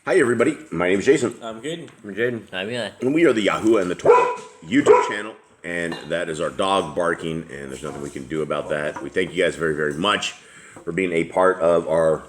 Hi, everybody. My name is Jason. I'm good. I'm Jaden. I'm Eli. And we are the Yahoo and the Twitter YouTube channel. And that is our dog barking, and there's nothing we can do about that. We thank you guys very, very much for being a part of our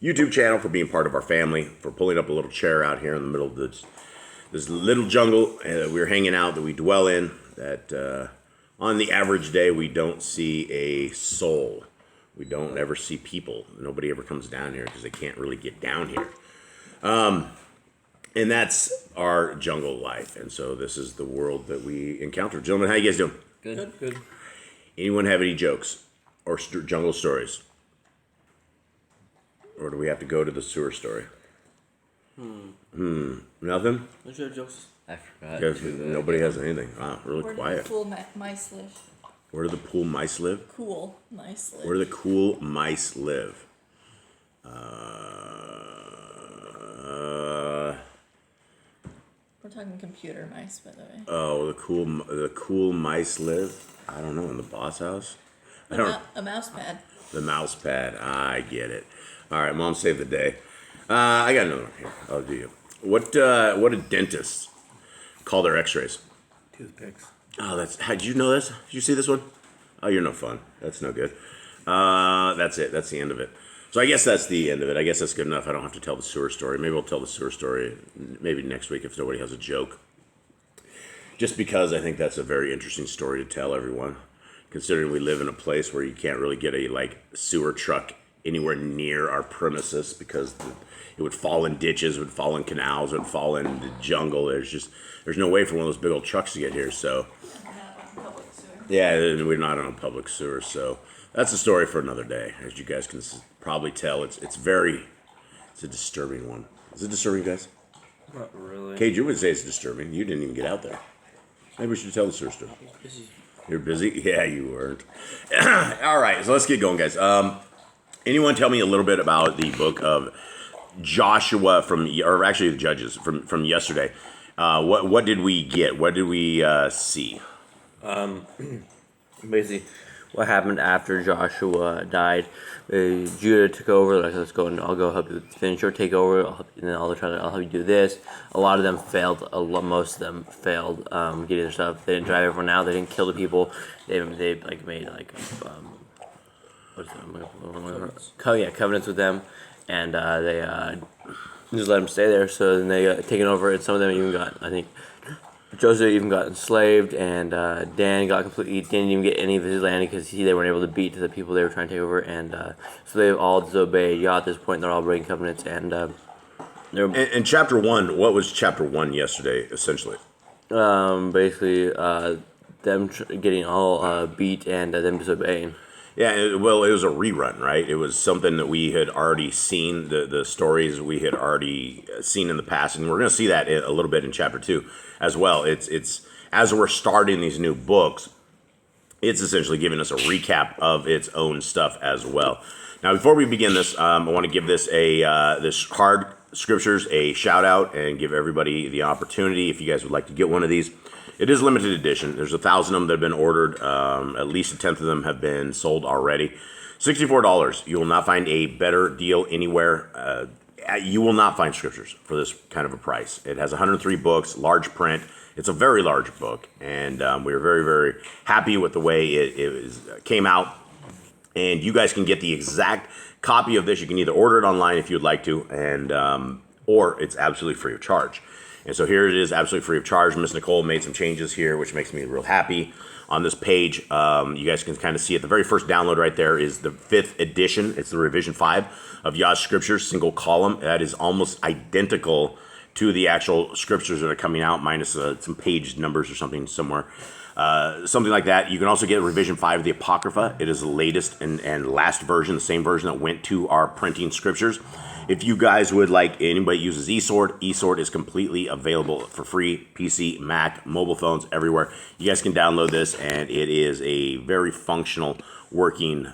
YouTube channel, for being part of our family, for pulling up a little chair out here in the middle of this little jungle we're hanging out, that we dwell in, that on the average day we don't see a soul. We don't ever see people. Nobody ever comes down here because they can't really get down here. And that's our jungle life. And so this is the world that we encounter. Gentlemen, how you guys doing? Good. Anyone have any jokes or jungle stories? Or do we have to go to the sewer story? Nothing? What's your jokes? I forgot. Because nobody has anything. Wow, really Where quiet. do the cool mice live? Where do the pool mice live? Cool mice live. Where do the cool mice live? We're talking computer mice, by the way. Oh, the cool mice live? I don't know, in the boss house? I don't. A mouse pad. The mouse pad. I get it. All right, Mom, save the day. I got another one here. I'll do you. What do dentists call their X-rays? Toothpicks. Oh, did you know this? Did you see this one? Oh, you're no fun. That's no good. That's it. That's the end of it. So I guess that's the end of it. I guess that's good enough. I don't have to tell the sewer story. Maybe I'll tell the sewer story maybe next week if nobody has a joke. Just because I think that's a very interesting story to tell everyone. Considering we live in a place where you can't really get a sewer truck anywhere near our premises because it would fall in ditches, it would fall in canals, it would fall in the jungle. There's no way for one of those big old trucks to get here. So Public sewer. yeah, we're not on a public sewer. So that's a story for another day. As you guys can probably tell, it's a disturbing one. Is it disturbing, guys? Not really. Cage, you would say it's disturbing. You didn't even get out there. Maybe we should tell the sewer story. You're busy? Yeah, you weren't. All right, so let's get going, guys. Anyone tell me a little bit about the book of Joshua or actually the Judges from yesterday? What did we get? What did we see? Basically, what happened after Joshua died? Judah took over. Like, let's go and I'll go help you finish your takeover. And then I'll help you do this. A lot of them failed. Most of them failed getting their stuff. They didn't drive everyone out. They didn't kill the people. They made covenants with them, and they just let them stay there. So then they got taken over, and some of them even got, I think, Joseph even got enslaved, and Dan didn't even get any of his land because they weren't able to beat the people they were trying to take over, and so they all disobeyed Yah at this point. They're all breaking covenants, and In chapter 1, what was chapter 1 yesterday, essentially? basically them getting all beat and them disobeying. Yeah, it was a rerun, right? It was something that we had already seen, the stories we had already seen in the past, and we're going to see that a little bit in chapter 2 as well. It's as we're starting these new books, it's essentially giving us a recap of its own stuff as well. Now, before we begin this, I want to give this this hard scriptures a shout out and give everybody the opportunity if you guys would like to get one of these. It is limited edition. There's 1,000 of them that have been ordered. At least a tenth of them have been sold already. $64. You will not find a better deal anywhere. You will not find scriptures for this kind of a price. It has 103 books, large print. It's a very large book, and we are very, very happy with the way it came out. And you guys can get the exact copy of this. You can either order it online if you'd like to, and or it's absolutely free of charge. And so here it is, absolutely free of charge. Miss Nicole made some changes here, which makes me real happy. On this page, you guys can kind of see it. The very first download right there is the 5th edition. It's the revision 5 of Yah's Scriptures, single column. That is almost identical to the actual scriptures that are coming out, minus some page numbers or something somewhere. Something like that. You can also get revision 5 of the Apocrypha. It is the latest and last version, the same version that went to our printing scriptures. If you guys would like, anybody uses eSword is completely available for free, PC, Mac, mobile phones, everywhere. You guys can download this, and it is a very functional working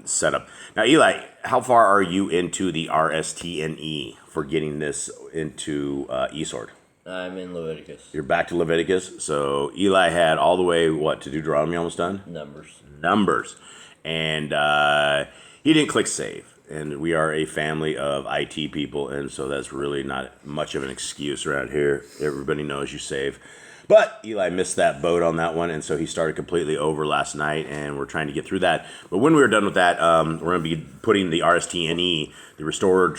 setup. Now, Eli, how far are you into the RSTNE for getting this into eSword? I'm in Leviticus. You're back to Leviticus. So Eli had all the way, to Deuteronomy almost done? Numbers. Numbers. And he didn't click save. and we are a family of IT people, and so that's really not much of an excuse around here. Everybody knows you save. But Eli missed that boat on that one, and so he started completely over last night, and we're trying to get through that. But when we were done with that, we're going to be putting the RSTNE, the Restored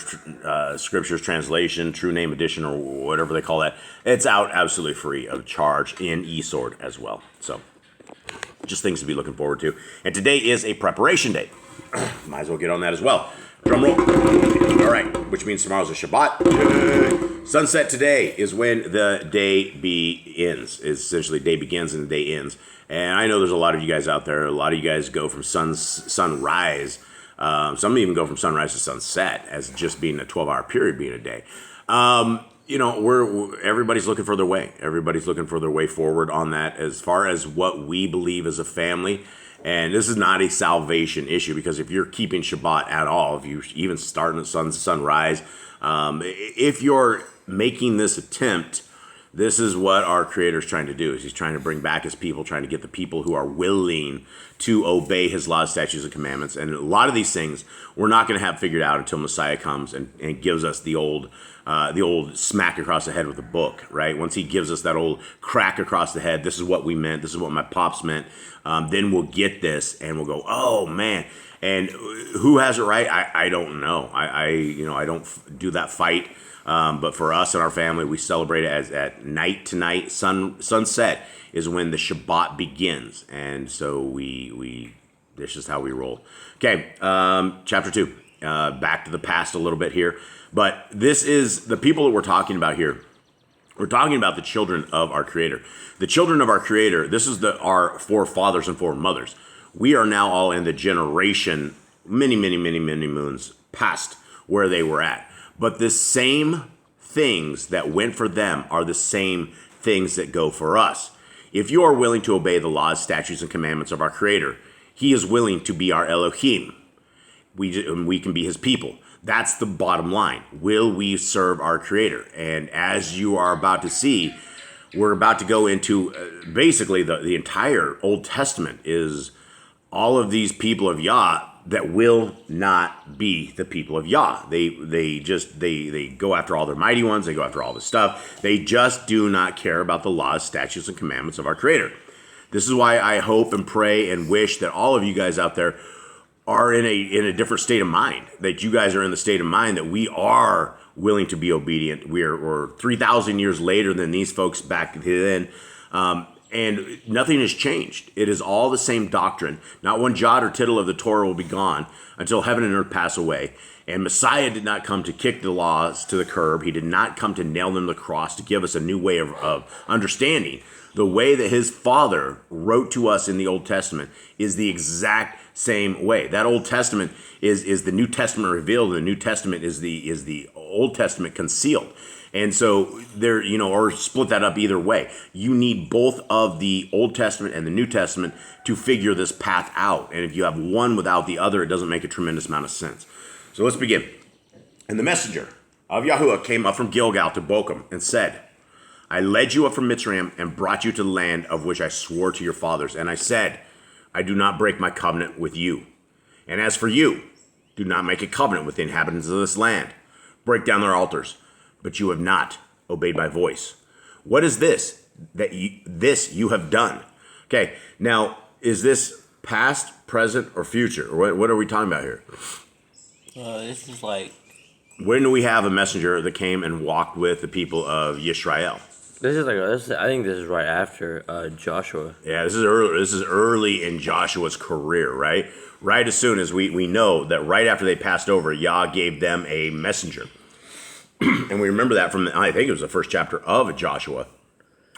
Scriptures Translation, True Name Edition, or whatever they call that. It's out absolutely free of charge in eSword as well. So just things to be looking forward to. And today is a preparation day. Might as well get on that as well. Drum roll. All right, which means tomorrow's a Shabbat. Sunset today is when the day begins. It's essentially day begins and the day ends. And I know there's a lot of you guys out there. A lot of you guys go from sunrise. Some even go from sunrise to sunset as just being a 12-hour period being a day. Everybody's looking for their way. Everybody's looking for their way forward on that as far as what we believe as a family. And this is not a salvation issue, because if you're keeping Shabbat at all, if you even starting at sunrise, if you're making this attempt, this is what our Creator is trying to do. Is He's trying to bring back His people, trying to get the people who are willing to obey His laws, statutes, and commandments. And a lot of these things we're not going to have figured out until Messiah comes and gives us the old smack across the head with the book, right? Once He gives us that old crack across the head, this is what we meant, this is what my pops meant, then we'll get this and we'll go, oh man. And who has it right? I don't know. I don't do that fight. But for us and our family, we celebrate it as at night to night. Sunset is when the Shabbat begins. And so this is how we roll. Okay, chapter 2. Back to the past a little bit here. But this is the people that we're talking about here. We're talking about the children of our Creator. The children of our Creator, this is our forefathers and foremothers. We are now all in the generation, many moons past where they were at. But the same things that went for them are the same things that go for us. If you are willing to obey the laws, statutes, and commandments of our Creator, He is willing to be our Elohim. We can be His people. That's the bottom line. Will we serve our Creator? And as you are about to see, we're about to go into basically the entire Old Testament is all of these people of Yah that will not be the people of Yah. They go after all their mighty ones. They go after all this stuff. They just do not care about the laws, statutes, and commandments of our Creator. This is why I hope and pray and wish that all of you guys out there are in a different state of mind, that you guys are in the state of mind that we are willing to be obedient. We're 3,000 years later than these folks back then, and nothing has changed. It is all the same doctrine. Not one jot or tittle of the Torah will be gone until heaven and earth pass away. And Messiah did not come to kick the laws to the curb. He did not come to nail them to the cross to give us a new way of understanding. The way that His Father wrote to us in the Old Testament is the exact same way. That Old Testament is the New Testament revealed, and the New Testament is the Old Testament concealed. And so there, or split that up either way. You need both of the Old Testament and the New Testament to figure this path out. And if you have one without the other, it doesn't make a tremendous amount of sense. So let's begin. And the messenger of Yahuwah came up from Gilgal to Bochum and said, I led you up from Mitzrayim and brought you to the land of which I swore to your fathers. And I said, I do not break my covenant with you. And as for you, do not make a covenant with the inhabitants of this land. Break down their altars. But you have not obeyed my voice. What is this that you have done? Okay, now, is this past, present, or future? Or what are we talking about here? This is like... When do we have a messenger that came and walked with the people of Yisrael? I think this is right after Joshua. Yeah, this is early. This is early in Joshua's career, right? Right as soon as we know that right after they passed over, Yah gave them a messenger. And we remember that from, I think it was the first chapter of Joshua,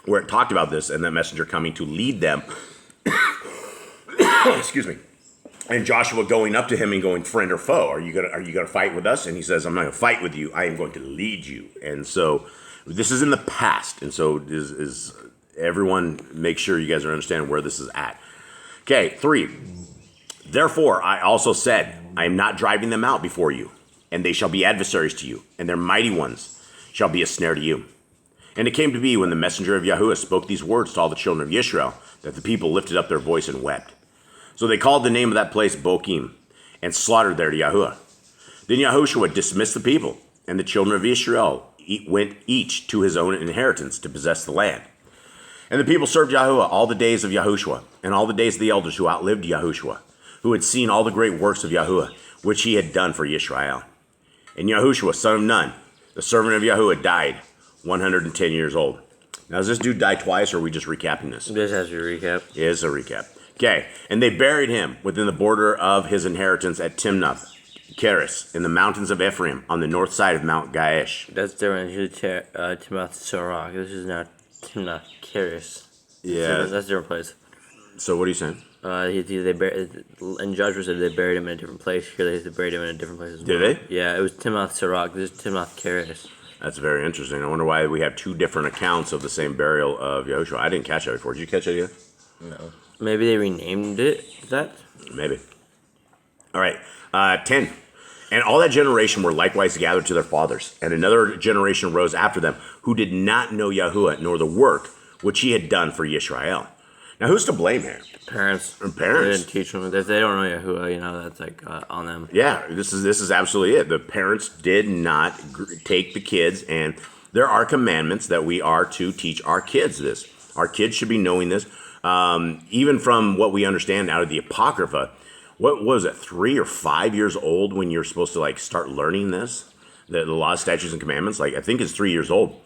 where it talked about this and that messenger coming to lead them. Excuse me. And Joshua going up to him and going, friend or foe, are you gonna fight with us? And he says, I'm not gonna fight with you. I am going to lead you. And so this is in the past. And so is everyone make sure you guys are understanding where this is at. Okay, 3. Therefore, I also said, I am not driving them out before you, and they shall be adversaries to you, and their mighty ones shall be a snare to you. And it came to be when the messenger of Yahuwah spoke these words to all the children of Israel, that the people lifted up their voice and wept. So they called the name of that place Bochim, and slaughtered there to Yahuwah. Then Yahushua dismissed the people, and the children of Israel went each to his own inheritance to possess the land. And the people served Yahuwah all the days of Yahushua, and all the days of the elders who outlived Yahushua, who had seen all the great works of Yahuwah, which he had done for Israel. And Yahushua, son of Nun, the servant of Yahuwah, died 110 years old. Now, does this dude die twice, or are we just recapping this? This has to be a recap. It is a recap. Okay, and they buried him within the border of his inheritance at Timnath Keres, in the mountains of Ephraim, on the north side of Mount Gaish. That's different. This is Timnath Sarach. This is not Timnath Keres. Yeah. That's a different place. So what are you saying? In Joshua said they buried him in a different place. Here they buried him in a different place as well. Did they? Yeah, it was Timnath Sarach. This is Timnath Keres. That's very interesting. I wonder why we have two different accounts of the same burial of Yahushua. I didn't catch that before. Did you catch that yet? No. Maybe they renamed it that? Maybe. All right. 10. And all that generation were likewise gathered to their fathers. And another generation rose after them, who did not know Yahuwah, nor the work which he had done for Yisrael. Now, who's to blame here? Parents. Parents. They didn't teach them. If they don't know Yahuwah, that's like on them. Yeah, this is absolutely it. The parents did not take the kids, and there are commandments that we are to teach our kids this. Our kids should be knowing this. Even from what we understand out of the Apocrypha, what was it, 3 or 5 years old when you're supposed to like start learning this? The laws, statutes, and commandments. Like I think it's 3 years old.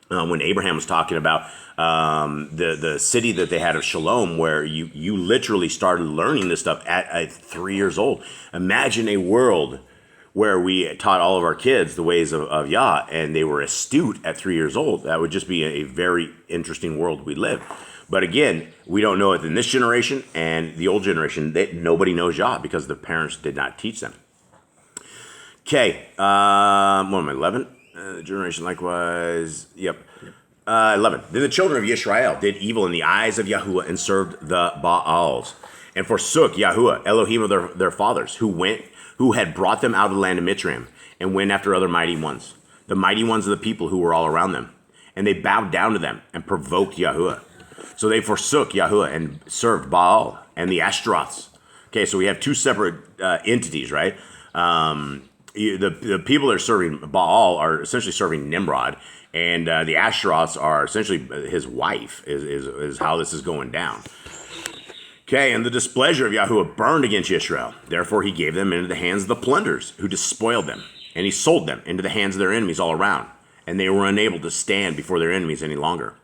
When Abraham was talking about the city that they had of Shalom, where you literally started learning this stuff at 3 years old. Imagine a world where we taught all of our kids the ways of Yah, and they were astute at 3 years old. That would just be a very interesting world we live. But again, we don't know it in this generation and the old generation. Nobody knows Yah because the parents did not teach them. Okay, what am I, 11? Generation likewise, yep. 11. Then the children of Yisrael did evil in the eyes of Yahuwah and served the Baals, and forsook Yahuwah, Elohim of their fathers, who had brought them out of the land of Mitzrayim, and went after other mighty ones, the mighty ones of the people who were all around them. And they bowed down to them and provoked Yahuwah. So they forsook Yahuwah and served Baal and the Ashtaroths. Okay, so we have two separate entities, right? The people that are serving Baal are essentially serving Nimrod, and the Ashtaroths are essentially his wife, is how this is going down. Okay, and the displeasure of Yahuwah burned against Israel. Therefore he gave them into the hands of the plunderers, who despoiled them, and he sold them into the hands of their enemies all around, and they were unable to stand before their enemies any longer.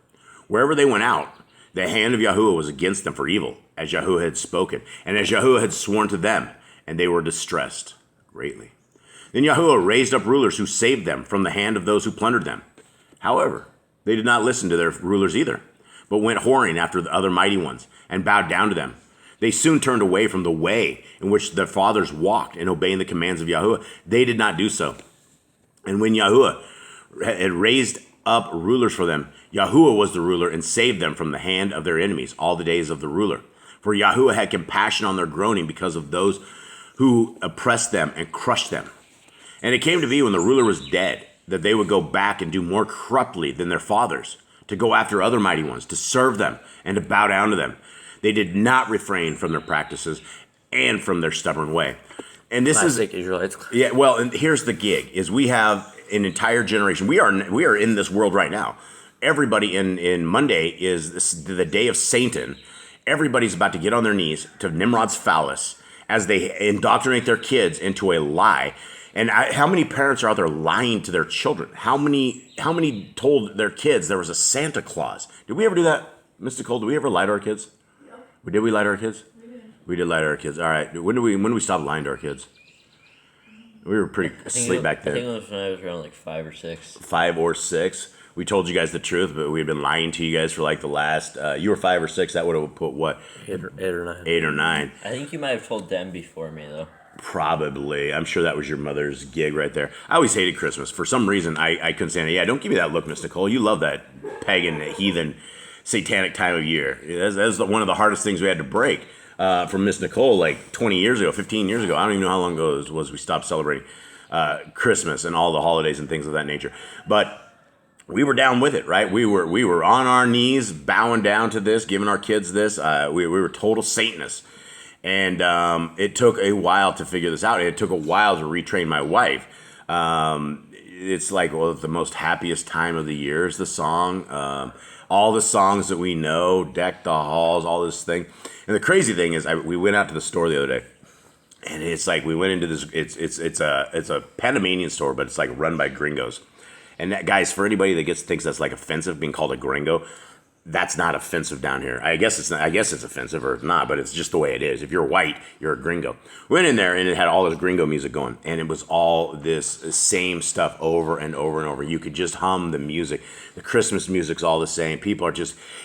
Wherever they went out, the hand of Yahuwah was against them for evil, as Yahuwah had spoken, and as Yahuwah had sworn to them, and they were distressed greatly. Then Yahuwah raised up rulers who saved them from the hand of those who plundered them. However, they did not listen to their rulers either, but went whoring after the other mighty ones, and bowed down to them. They soon turned away from the way in which their fathers walked in obeying the commands of Yahuwah. They did not do so. And when Yahuwah had raised up rulers for them, Yahuwah was the ruler and saved them from the hand of their enemies all the days of the ruler. For Yahuwah had compassion on their groaning because of those who oppressed them and crushed them. And it came to be when the ruler was dead that they would go back and do more corruptly than their fathers, to go after other mighty ones, to serve them, and to bow down to them. They did not refrain from their practices and from their stubborn way. And this Classic Israelites. Yeah, well, and here's the gig, is we have an entire generation. We are in this world right now. Everybody in Monday is the day of Satan. Everybody's about to get on their knees to Nimrod's phallus as they indoctrinate their kids into a lie. And how many parents are out there lying to their children? How many told their kids there was a Santa Claus? Did we ever do that, Mr. Cole? Did we ever lie to our kids? Yep. Did we lie to our kids? We did lie to our kids. All right. When did we stop lying to our kids? We were pretty asleep back then. I think it was when I was around like 5 or 6. 5 or 6. We told you guys the truth, but we had been lying to you guys for like the last. You were 5 or 6. That would have put what? 8 or 9. 8 or 9. I think you might have told them before me though. Probably. I'm sure that was your mother's gig right there. I always hated Christmas. For some reason, I couldn't stand it. Yeah, don't give me that look, Miss Nicole. You love that pagan, heathen, satanic time of year. That's one of the hardest things we had to break from Miss Nicole like 20 years ago, 15 years ago. I don't even know how long ago it was we stopped celebrating Christmas and all the holidays and things of that nature. But we were down with it, right? We were on our knees, bowing down to this, giving our kids this. We were total Satanists. And it took a while to figure this out. It took a while to retrain my wife. It's like, well, the most happiest time of the year is the song. All the songs that we know, Deck the Halls, all this thing. And the crazy thing is, we went out to the store the other day, and it's like we went into this. It's a Panamanian store, but it's like run by gringos. And that, guys, for anybody that thinks that's like offensive, being called a gringo, that's not offensive down here. I guess it's not. I guess it's offensive or not, but it's just the way it is. If you're white, you're a gringo. We went in there and it had all this gringo music going, and it was all this same stuff over and over and over. You could just hum the music. The Christmas music's all the same. People are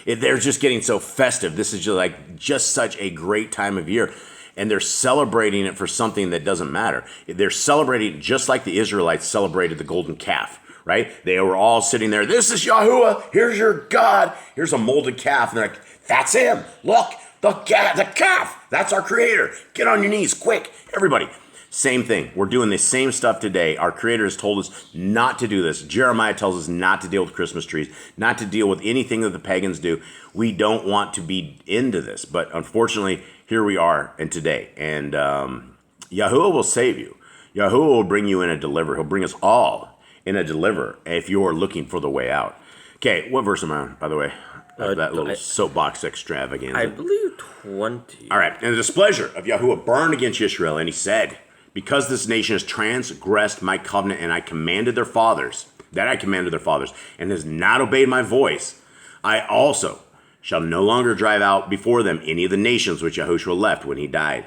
they're just getting so festive. This is just such a great time of year. And they're celebrating it for something that doesn't matter. They're celebrating just like the Israelites celebrated the golden calf. Right? They were all sitting there. This is Yahuwah. Here's your God. Here's a molded calf. And they're like, that's him. Look, the calf. That's our creator. Get on your knees, quick. Everybody. Same thing. We're doing the same stuff today. Our creator has told us not to do this. Jeremiah tells us not to deal with Christmas trees, not to deal with anything that the pagans do. We don't want to be into this. But unfortunately, here we are and today. And Yahuwah will save you. Yahuwah will bring you in and deliver. He'll bring us all in a deliver if you're looking for the way out. Okay, what verse am I on, by the way? That little soapbox extravaganza. I believe 20. All right. And the displeasure of Yahuwah burned against Israel, and he said, because this nation has transgressed my covenant, and I commanded their fathers, and has not obeyed my voice, I also shall no longer drive out before them any of the nations which Yahushua left when he died,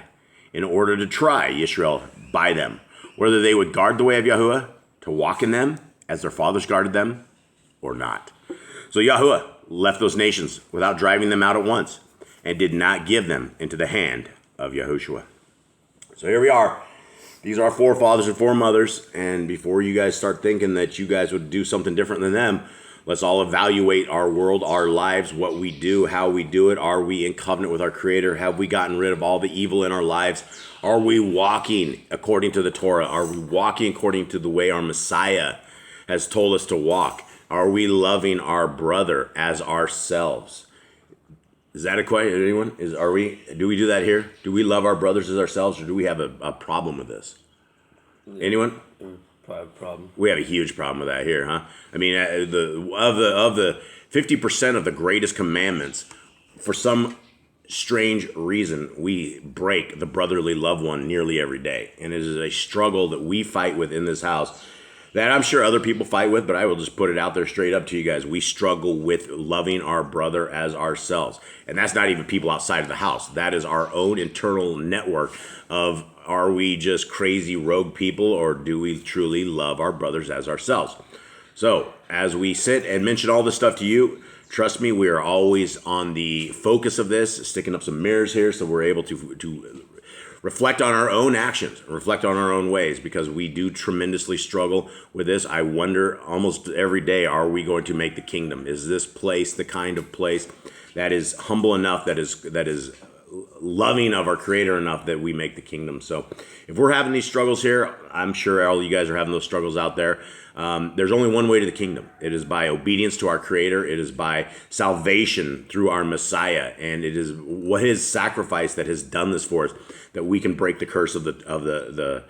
in order to try Israel by them, whether they would guard the way of Yahuwah, to walk in them as their fathers guarded them, or not. So Yahuwah left those nations without driving them out at once, and did not give them into the hand of Yahushua. So here we are. These are our forefathers and foremothers, and before you guys start thinking that you guys would do something different than them, let's all evaluate our world, our lives, what we do, how we do it. Are we in covenant with our Creator? Have we gotten rid of all the evil in our lives? Are we walking according to the Torah? Are we walking according to the way our Messiah has told us to walk? Are we loving our brother as ourselves? Is that a question? Anyone? Do we do that here? Do we love our brothers as ourselves, or do we have a problem with this? Anyone? Probably a problem. We have a huge problem with that here, huh? I mean, of the 50% of the greatest commandments, for some strange reason, we break the brotherly love one nearly every day. And it is a struggle that we fight with in this house that I'm sure other people fight with, but I will just put it out there straight up to you guys. We struggle with loving our brother as ourselves. And that's not even people outside of the house. That is our own internal network of, are we just crazy rogue people, or do we truly love our brothers as ourselves? So as we sit and mention all this stuff to you, trust me, we are always on the focus of this, sticking up some mirrors here so we're able to reflect on our own actions, reflect on our own ways, because we do tremendously struggle with this. I wonder almost every day, are we going to make the kingdom? Is this place the kind of place that is humble enough, that is loving of our Creator enough that we make the kingdom? So if we're having these struggles here, I'm sure all you guys are having those struggles out there. There's only one way to the kingdom. It is by obedience to our Creator. It is by salvation through our Messiah, and it is what His sacrifice that has done this for us, that we can break the curse of the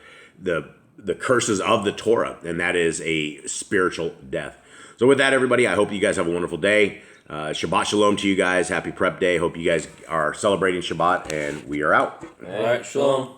curses of the Torah, and that is a spiritual death. So with that, everybody, I hope you guys have a wonderful day. Shabbat shalom to you guys. Happy prep day. Hope you guys are celebrating Shabbat, and we are out. All right, shalom.